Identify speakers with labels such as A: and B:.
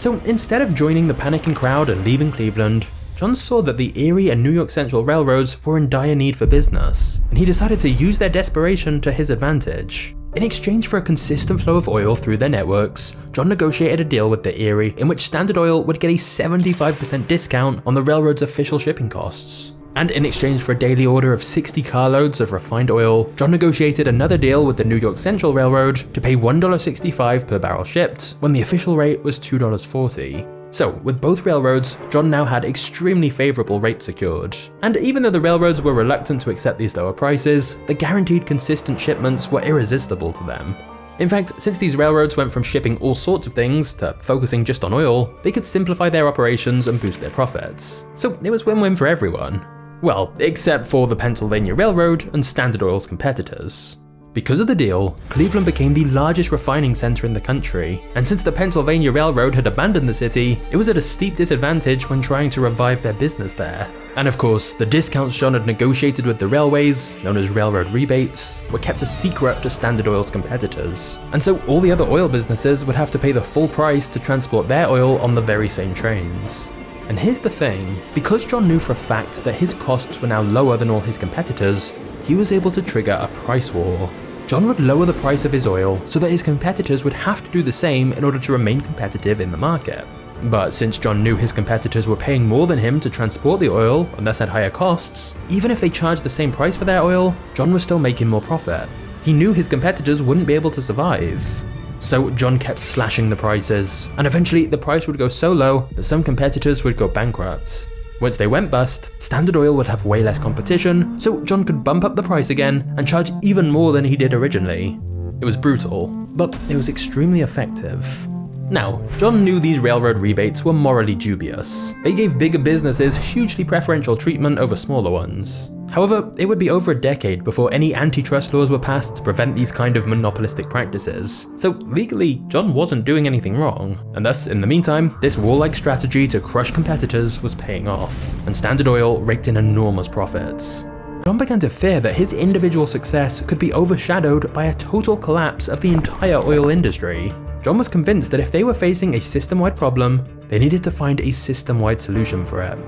A: So instead of joining the panicking crowd and leaving Cleveland, John saw that the Erie and New York Central railroads were in dire need for business, and he decided to use their desperation to his advantage. In exchange for a consistent flow of oil through their networks, John negotiated a deal with the Erie in which Standard Oil would get a 75% discount on the railroad's official shipping costs. And in exchange for a daily order of 60 carloads of refined oil, John negotiated another deal with the New York Central Railroad to pay $1.65 per barrel shipped, when the official rate was $2.40. So, with both railroads, John now had extremely favourable rates secured. And even though the railroads were reluctant to accept these lower prices, the guaranteed consistent shipments were irresistible to them. In fact, since these railroads went from shipping all sorts of things to focusing just on oil, they could simplify their operations and boost their profits. So it was win-win for everyone. Well, except for the Pennsylvania Railroad and Standard Oil's competitors. Because of the deal, Cleveland became the largest refining center in the country, and since the Pennsylvania Railroad had abandoned the city, it was at a steep disadvantage when trying to revive their business there. And of course, the discounts John had negotiated with the railways, known as railroad rebates, were kept a secret to Standard Oil's competitors, and so all the other oil businesses would have to pay the full price to transport their oil on the very same trains. And here's the thing, because John knew for a fact that his costs were now lower than all his competitors, he was able to trigger a price war. John would lower the price of his oil so that his competitors would have to do the same in order to remain competitive in the market. But since John knew his competitors were paying more than him to transport the oil and thus had higher costs, even if they charged the same price for their oil, John was still making more profit. He knew his competitors wouldn't be able to survive. So John kept slashing the prices, and eventually the price would go so low that some competitors would go bankrupt. Once they went bust, Standard Oil would have way less competition, so John could bump up the price again and charge even more than he did originally. It was brutal, but it was extremely effective. Now, John knew these railroad rebates were morally dubious. They gave bigger businesses hugely preferential treatment over smaller ones. However, it would be over a decade before any antitrust laws were passed to prevent these kind of monopolistic practices, so legally, John wasn't doing anything wrong, and thus, in the meantime, this warlike strategy to crush competitors was paying off, and Standard Oil raked in enormous profits. John began to fear that his individual success could be overshadowed by a total collapse of the entire oil industry. John was convinced that if they were facing a system-wide problem, they needed to find a system-wide solution for it.